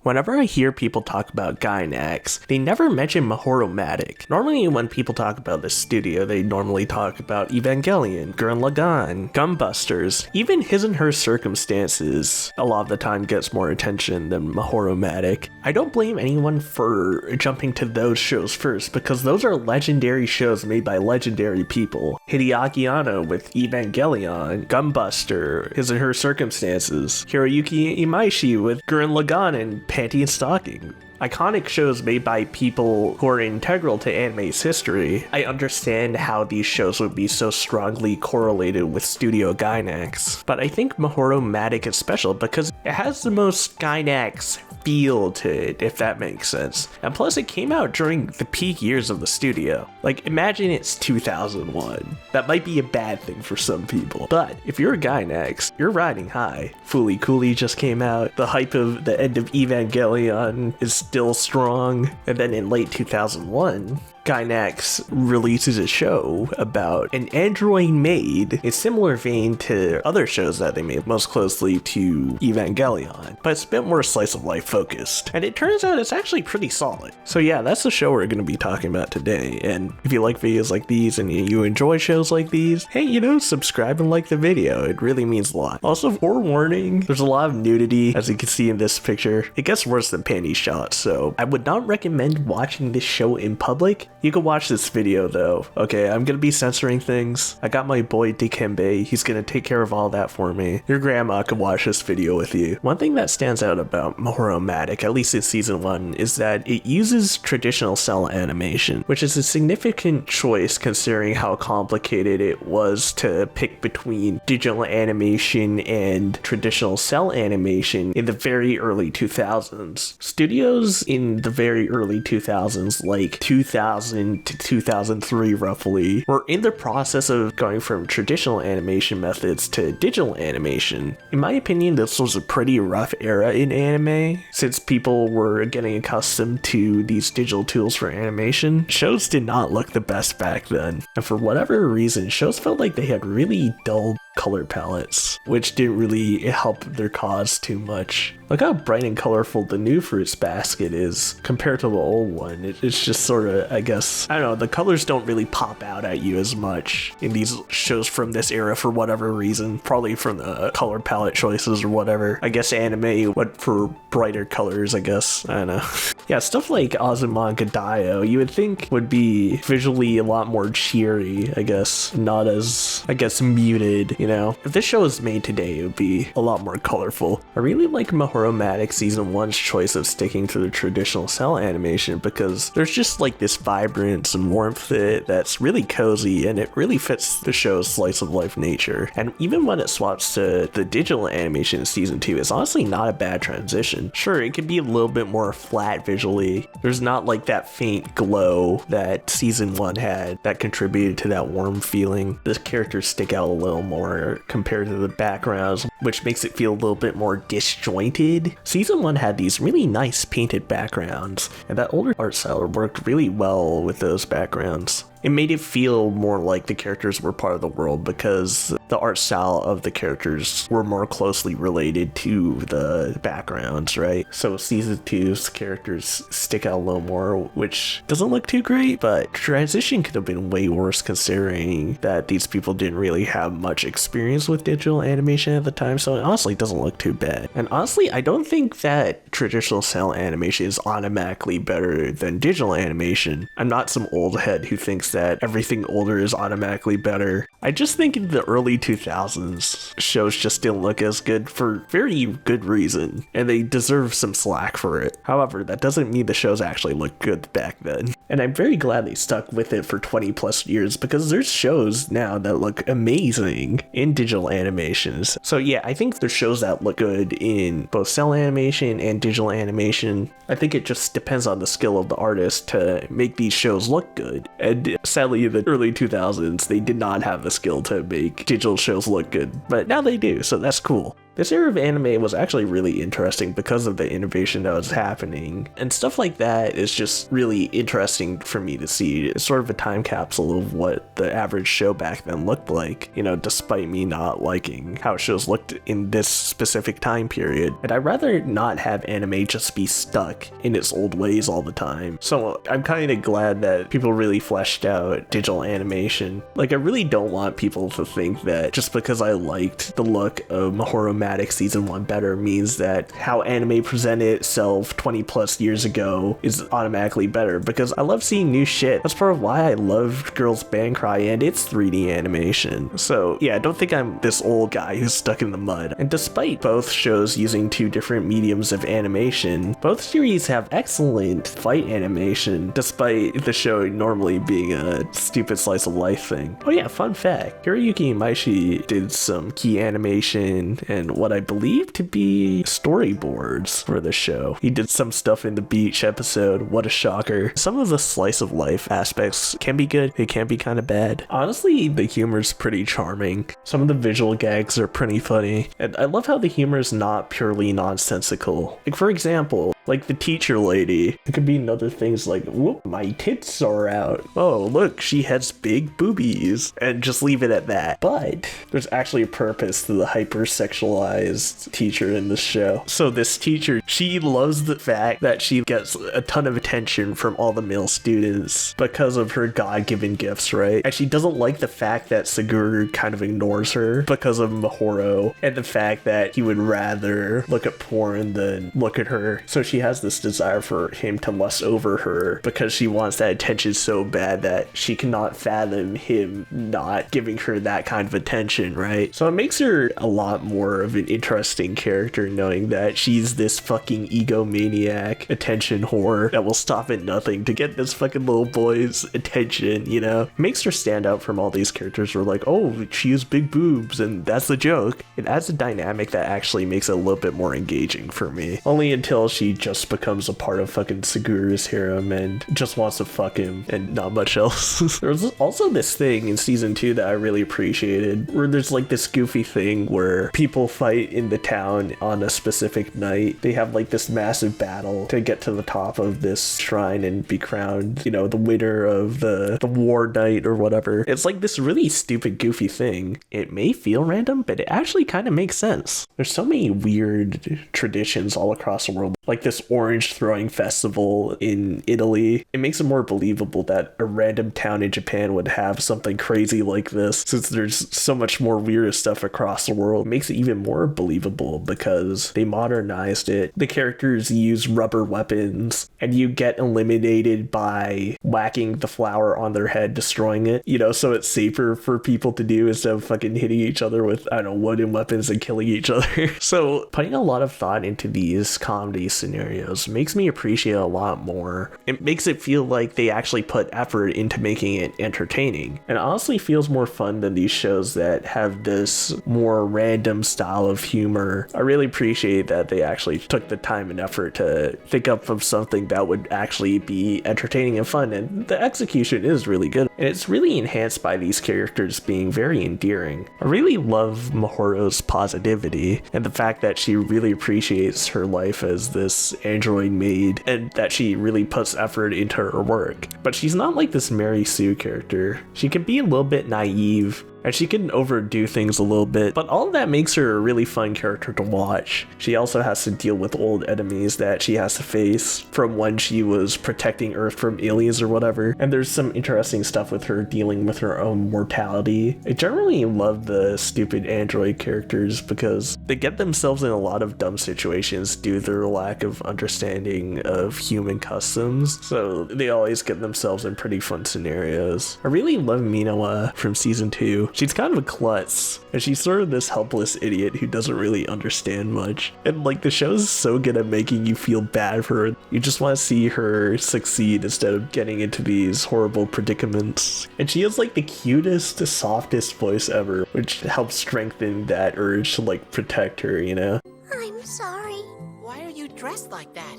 Whenever I hear people talk about Gainax, they never mention mahoromatic. Normally when people talk about this studio, they normally talk about Evangelion, Gurren Lagann, Gunbusters. Even His and Her Circumstances a lot of the time gets more attention than mahoromatic. I don't blame anyone for jumping to those shows first, because those are legendary shows made by legendary people. Hideaki Anno with Evangelion, Gunbuster, His and Her Circumstances, Hiroyuki Imaishi with Gurren Lagann and Panty and Stocking. Iconic shows made by people who are integral to anime's history. I understand how these shows would be so strongly correlated with Studio Gainax, but I think mahoromatic is special because it has the most Gainax feel to it, if that makes sense. And plus it came out during the peak years of the studio. Like, imagine it's 2001. That might be a bad thing for some people, but if you're a Gainax, you're riding high. Fooly Cooly just came out. The hype of the end of Evangelion is still strong. And then in late 2001, Gainax releases a show about an android made in similar vein to other shows that they made, most closely to Evangelion, but it's a bit more slice of life focused. And it turns out it's actually pretty solid. So yeah, that's the show we're going to be talking about today. And if you like videos like these and you enjoy shows like these, hey, subscribe and like the video. It really means a lot. Also, forewarning, there's a lot of nudity, as you can see in this picture. It gets worse than panty shots, so I would not recommend watching this show in public. You can watch this video though. Okay, I'm gonna be censoring things. I got my boy Dikembe. He's gonna take care of all that for me. Your grandma can watch this video with you. One thing that stands out about mahoromatic, at least in season 1, is that it uses traditional cell animation, which is a significant choice considering how complicated it was to pick between digital animation and traditional cell animation in the very early 2000s. Studios in the very early 2000s, like 2000 to 2003 roughly, were in the process of going from traditional animation methods to digital animation. In my opinion, this was a pretty rough era in anime, since people were getting accustomed to these digital tools for animation. Shows did not look the best back then, and for whatever reason, shows felt like they had really dull color palettes, which didn't really help their cause too much. Look how bright and colorful the new Fruits basket is compared to the old one. It's just sort of, I guess, I don't know, the colors don't really pop out at you as much in these shows from this era for whatever reason. Probably from the color palette choices or whatever. I guess anime went for brighter colors, I guess. I don't know. Yeah, stuff like Azuma and Gadayo, you would think would be visually a lot more cheery, I guess. Not as, I guess, muted, If this show was made today, it would be a lot more colorful. I really like mahoromatic season 1's choice of sticking to the traditional cell animation because there's just like this vibrance and warmth that's really cozy, and it really fits the show's slice of life nature. And even when it swaps to the digital animation in season 2, it's honestly not a bad transition. Sure, it can be a little bit more flat visually. There's not like that faint glow that season 1 had that contributed to that warm feeling. The characters stick out a little more compared to the backgrounds, which makes it feel a little bit more disjointed. Season 1 had these really nice painted backgrounds, and that older art style worked really well with those backgrounds. It made it feel more like the characters were part of the world because the art style of the characters were more closely related to the backgrounds, right? So season 2's characters stick out a little more, which doesn't look too great, but transition could have been way worse considering that these people didn't really have much experience with digital animation at the time, so it honestly doesn't look too bad. And honestly, I don't think that traditional cell animation is automatically better than digital animation. I'm not some old head who thinks that everything older is automatically better. I just think in the early 2000s, shows just didn't look as good for very good reason, and they deserve some slack for it. However, that doesn't mean the shows actually looked good back then. And I'm very glad they stuck with it for 20 plus years because there's shows now that look amazing in digital animations. So yeah, I think there's shows that look good in both cell animation and digital animation. I think it just depends on the skill of the artist to make these shows look good. And sadly, in the early 2000s, they did not have the skill to make digital shows look good, but now they do, so that's cool. This era of anime was actually really interesting because of the innovation that was happening, and stuff like that is just really interesting for me to see. It's sort of a time capsule of what the average show back then looked like, you know, despite me not liking how shows looked in this specific time period. And I'd rather not have anime just be stuck in its old ways all the time. So I'm kind of glad that people really fleshed out digital animation. Like, I really don't want people to think that just because I liked the look of mahoromatic season 1 better means that how anime presented itself 20 plus years ago is automatically better, because I love seeing new shit. That's part of why I love Girls Band Cry and its 3D animation. So yeah, I don't think I'm this old guy who's stuck in the mud. And despite both shows using two different mediums of animation, both series have excellent fight animation, despite the show normally being a stupid slice of life thing. Oh yeah, fun fact, Hiroyuki Imaishi did some key animation and what I believe to be storyboards for the show. He did some stuff in the beach episode, what a shocker. Some of the slice of life aspects can be good, they can be kind of bad. Honestly, the humor's pretty charming. Some of the visual gags are pretty funny, and I love how the humor is not purely nonsensical. Like, for example, like the teacher lady, it could be other things like, whoop, my tits are out. Oh, look, she has big boobies, and just leave it at that. But there's actually a purpose to the hypersexualized teacher in this show. So this teacher, she loves the fact that she gets a ton of attention from all the male students because of her God-given gifts, right? And she doesn't like the fact that Suguru kind of ignores her because of Mahoro, and the fact that he would rather look at porn than look at her. So she has this desire for him to lust over her because she wants that attention so bad that she cannot fathom him not giving her that kind of attention, right? So it makes her a lot more of an interesting character, knowing that she's this fucking egomaniac attention whore that will stop at nothing to get this fucking little boy's attention, you know? It makes her stand out from all these characters who are like, oh, she has big boobs, and that's the joke. It adds a dynamic that actually makes it a little bit more engaging for me. Only until she just becomes a part of fucking Seguru's harem and just wants to fuck him and not much else. There's also this thing in season 2 that I really appreciated, where there's like this goofy thing where people fight in the town on a specific night. They have like this massive battle to get to the top of this shrine and be crowned, you know, the winner of the war night or whatever. It's like this really stupid, goofy thing. It may feel random, but it actually kind of makes sense. There's so many weird traditions all across the world, like this orange throwing festival in Italy. It makes it more believable that a random town in Japan would have something crazy like this, since there's so much more weird stuff across the world. It makes it even more believable because they modernized it. The characters use rubber weapons, and you get eliminated by whacking the flower on their head, destroying it, you know, so it's safer for people to do instead of fucking hitting each other with, I don't know, wooden weapons and killing each other. So putting a lot of thought into these comedy scenarios makes me appreciate it a lot more. It makes it feel like they actually put effort into making it entertaining, and honestly feels more fun than these shows that have this more random style of humor. I really appreciate that they actually took the time and effort to think up of something that would actually be entertaining and fun, and the execution is really good, and it's really enhanced by these characters being very endearing. I really love Mahoro's positivity and the fact that she really appreciates her life as this android maid, and that she really puts effort into her work. But she's not like this Mary Sue character. She can be a little bit naive, and she can overdo things a little bit, but all of that makes her a really fun character to watch. She also has to deal with old enemies that she has to face from when she was protecting Earth from aliens or whatever, and there's some interesting stuff with her dealing with her own mortality. I generally love the stupid android characters because they get themselves in a lot of dumb situations due to their lack of understanding of human customs, so they always get themselves in pretty fun scenarios. I really love Minoa from season 2. She's kind of a klutz, and she's sort of this helpless idiot who doesn't really understand much. And like, the show's so good at making you feel bad for her. You just want to see her succeed instead of getting into these horrible predicaments. And she has like the cutest, softest voice ever, which helps strengthen that urge to like protect her, you know? I'm sorry. Why are you dressed like that?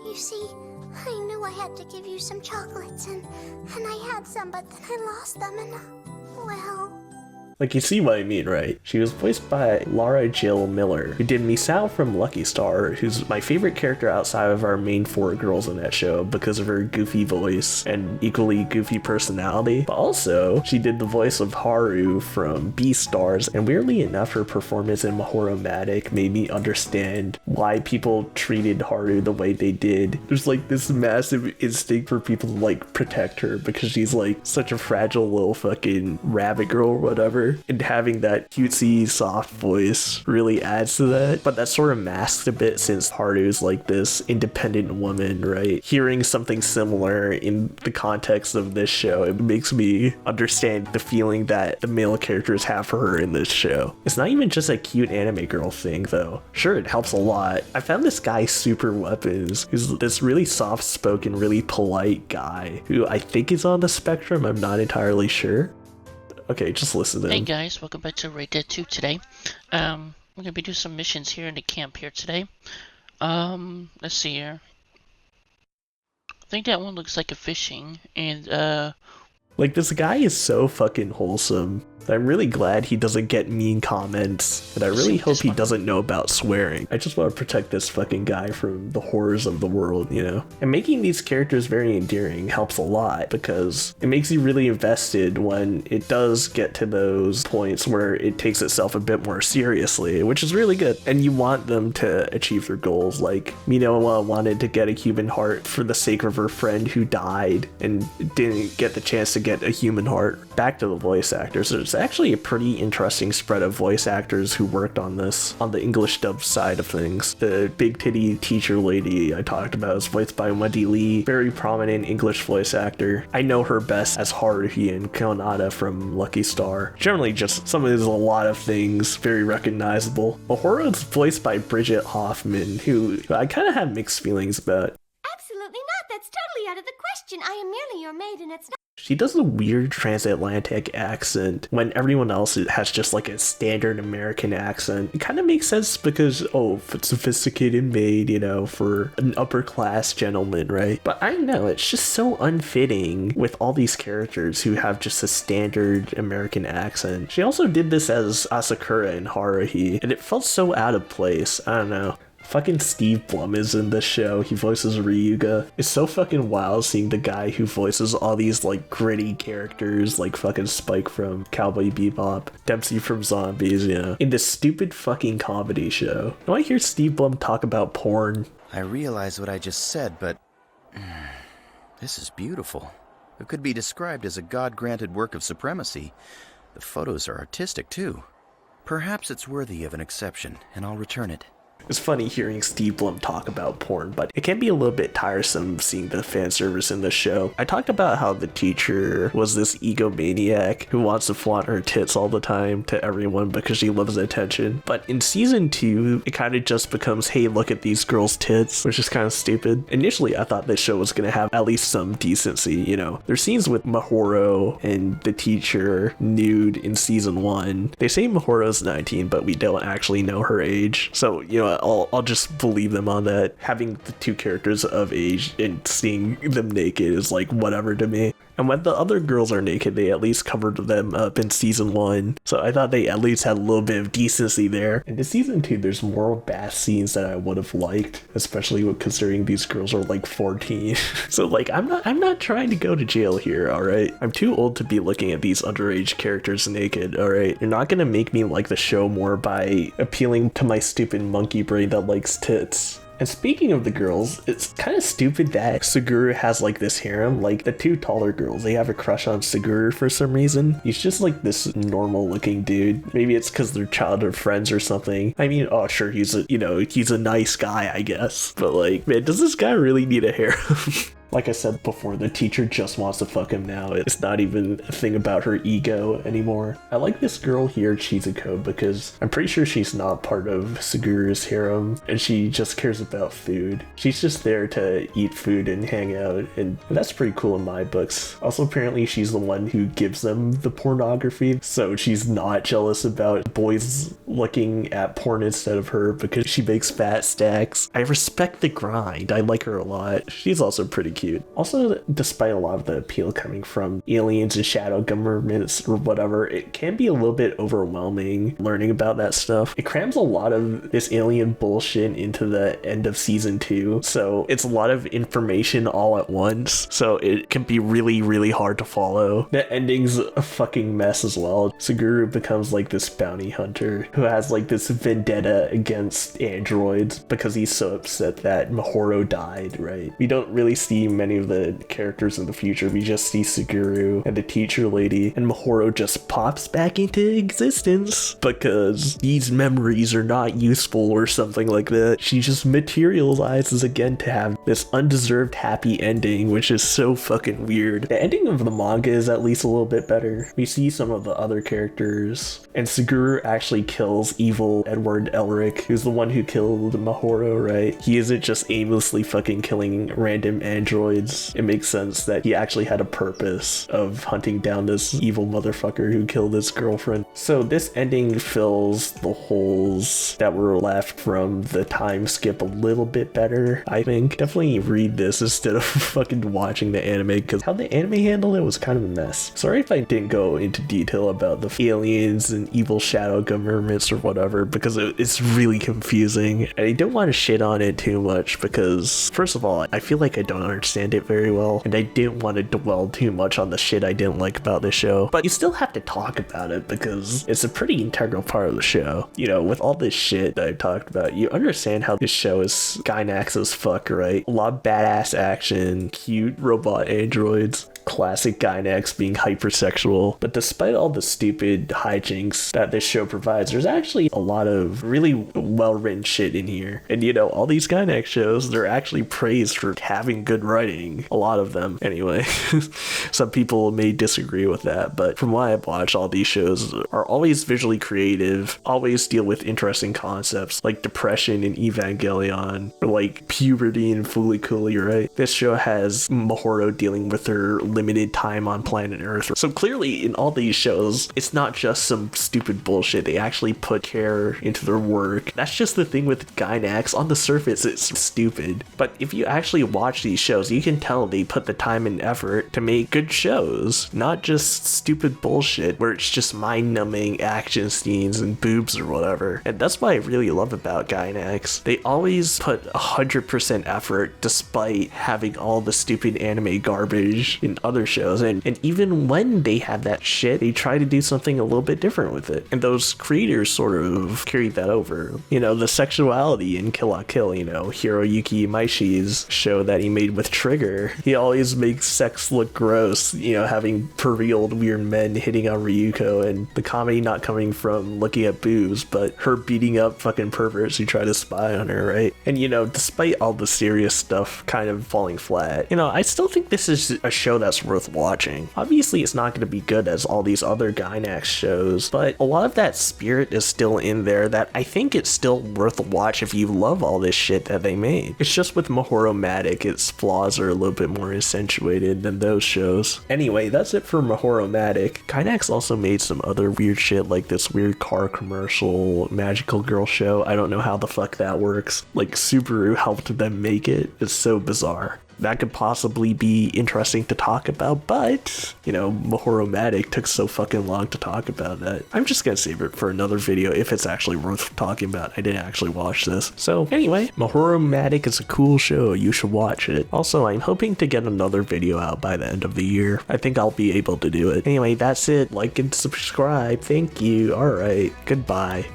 You see, I knew I had to give you some chocolates, and I had some, but then I lost them, and well... Like, you see what I mean, right? She was voiced by Laura Jill Miller, who did Misao from Lucky Star, who's my favorite character outside of our main 4 girls in that show because of her goofy voice and equally goofy personality. But also, she did the voice of Haru from Beastars, and weirdly enough, her performance in Mahoromatic made me understand why people treated Haru the way they did. There's like this massive instinct for people to like protect her because she's like such a fragile little fucking rabbit girl or whatever, and having that cutesy soft voice really adds to that. But that's sort of masked a bit since Haru's like this independent woman, right? Hearing something similar in the context of this show, it makes me understand the feeling that the male characters have for her in this show. It's not even just a cute anime girl thing though. Sure, it helps a lot. I found this guy Super Weapons, who's this really soft-spoken, really polite guy who I think is on the spectrum. I'm not entirely sure. Okay, just listen to him. Hey guys, welcome back to Red Dead 2 today. We're gonna be doing some missions here in the camp here today. Let's see here. I think that one looks like a fishing, and like, this guy is so fucking wholesome. I'm really glad he doesn't get mean comments, and I really hope he doesn't know about swearing. I just want to protect this fucking guy from the horrors of the world, you know? And making these characters very endearing helps a lot because it makes you really invested when it does get to those points where it takes itself a bit more seriously, which is really good. And you want them to achieve their goals. Like, Minowa wanted to get a human heart for the sake of her friend who died and didn't get the chance to get a human heart. Back to the voice actors. There's actually a pretty interesting spread of voice actors who worked on this on the English dub side of things. The big titty teacher lady I talked about is voiced by Wendy Lee, very prominent English voice actor. I know her best as Haruhi and Konata from Lucky Star. Generally just some of a lot of things, very recognizable. Mahoro is voiced by Bridget Hoffman, who I kind of have mixed feelings about. Absolutely not. That's totally out of the question. I am merely your maid, and it's not. She does a weird transatlantic accent when everyone else has just like a standard American accent. It kind of makes sense because, oh, sophisticated maid, you know, for an upper class gentleman, right? But I don't know, it's just so unfitting with all these characters who have just a standard American accent. She also did this as Asakura in Haruhi, and it felt so out of place. I don't know. Fucking Steve Blum is in this show. He voices Ryuga. It's so fucking wild seeing the guy who voices all these like gritty characters like fucking Spike from Cowboy Bebop, Dempsey from Zombies, you know, in this stupid fucking comedy show. Now I hear Steve Blum talk about porn. I realize what I just said, but this is beautiful. It could be described as a God-granted work of supremacy. The photos are artistic too. Perhaps it's worthy of an exception, and I'll return it. It's funny hearing Steve Blum talk about porn, but it can be a little bit tiresome seeing the fan service in the show. I talked about how the teacher was this egomaniac who wants to flaunt her tits all the time to everyone because she loves attention. But in season 2, it kind of just becomes, hey, look at these girls' tits, which is kind of stupid. Initially, I thought this show was going to have at least some decency, you know. There's scenes with Mahoro and the teacher nude in season 1. They say Mahoro's 19, but we don't actually know her age. So, you know, I'll just believe them on that. Having the two characters of age and seeing them naked is like whatever to me. And when the other girls are naked, they at least covered them up in season 1. So I thought they at least had a little bit of decency there. And in season 2, there's more bath scenes that I would have liked, especially considering these girls are like 14. So like, I'm not trying to go to jail here, alright? I'm too old to be looking at these underage characters naked, alright? You're not gonna make me like the show more by appealing to my stupid monkey brain that likes tits. And speaking of the girls, it's kind of stupid that Suguru has like this harem. Like the two taller girls, they have a crush on Suguru for some reason. He's just like this normal looking dude. Maybe it's because they're childhood friends or something. I mean, oh sure, he's a nice guy, I guess. But like, man, does this guy really need a harem? Like I said before, the teacher just wants to fuck him now. It's not even a thing about her ego anymore. I like this girl here, Chizuko, because I'm pretty sure she's not part of Suguru's harem, and she just cares about food. She's just there to eat food and hang out, and that's pretty cool in my books. Also, apparently she's the one who gives them the pornography, so she's not jealous about boys looking at porn instead of her because she makes fat stacks. I respect the grind. I like her a lot. She's also pretty cute. cute. Also, despite a lot of the appeal coming from aliens and shadow governments or whatever, it can be a little bit overwhelming learning about that stuff. It crams a lot of this alien bullshit into the end of season 2, so it's a lot of information all at once, so it can be really, really hard to follow. The ending's a fucking mess as well. Suguru becomes like this bounty hunter who has like this vendetta against androids because he's so upset that Mahoro died, right? We don't really see many of the characters in the future. We just see Suguru and the teacher lady, and Mahoro just pops back into existence because these memories are not useful or something like that. She just materializes again to have this undeserved happy ending, which is so fucking weird. The ending of the manga is at least a little bit better. We see some of the other characters, and Suguru actually kills evil Edward Elric, who's the one who killed Mahoro, right? He isn't just aimlessly fucking killing random androids. It makes sense that he actually had a purpose of hunting down this evil motherfucker who killed his girlfriend. So this ending fills the holes that were left from the time skip a little bit better, I think. Definitely read this instead of fucking watching the anime, because how the anime handled it was kind of a mess. Sorry if I didn't go into detail about the aliens and evil shadow governments or whatever, because it's really confusing. And I don't want to shit on it too much because, first of all, I feel like I don't understand it very well, and I didn't want to dwell too much on the shit I didn't like about the show. But you still have to talk about it because it's a pretty integral part of the show. You know, with all this shit that I've talked about, you understand how this show is Gainax as fuck, right? A lot of badass action, cute robot androids, classic Gainax being hypersexual. But despite all the stupid hijinks that this show provides, there's actually a lot of really well-written shit in here. And you know, all these Gainax shows, they're actually praised for having good writing. A lot of them, anyway. Some people may disagree with that, but from what I've watched, all these shows are always visually creative, always deal with interesting concepts like depression in Evangelion, or like puberty in Fooly Cooly, right? This show has Mahoro dealing with her limited time on planet Earth. So clearly in all these shows, it's not just some stupid bullshit. They actually put care into their work. That's just the thing with Gainax. On the surface, it's stupid. But if you actually watch these shows, you can tell they put the time and effort to make good shows, not just stupid bullshit where it's just mind-numbing action scenes and boobs or whatever. And that's what I really love about Gainax. They always put 100% effort despite having all the stupid anime garbage in other shows, and even when they have that shit, they try to do something a little bit different with it, and those creators sort of carry that over. You know, the sexuality in Kill la Kill, you know, Hiroyuki Maishi's show that he made with Trigger, he always makes sex look gross, you know, having pervealed weird men hitting on Ryuko, and the comedy not coming from looking at boobs, but her beating up fucking perverts who try to spy on her, right? And you know, despite all the serious stuff kind of falling flat, you know, I still think this is a show that's worth watching. Obviously, it's not going to be good as all these other Gainax shows, but a lot of that spirit is still in there that I think it's still worth a watch if you love all this shit that they made. It's just with mahoromatic, its flaws are a little bit more accentuated than those shows. Anyway, that's it for mahoromatic. Gainax also made some other weird shit like this weird car commercial magical girl show. I don't know how the fuck that works. Like Subaru helped them make it. It's so bizarre. That could possibly be interesting to talk about, but, you know, mahoromatic took so fucking long to talk about that. I'm just gonna save it for another video if it's actually worth talking about. I didn't actually watch this. So anyway, mahoromatic is a cool show. You should watch it. Also, I'm hoping to get another video out by the end of the year. I think I'll be able to do it. Anyway, that's it. Like and subscribe. Thank you. Alright. Goodbye.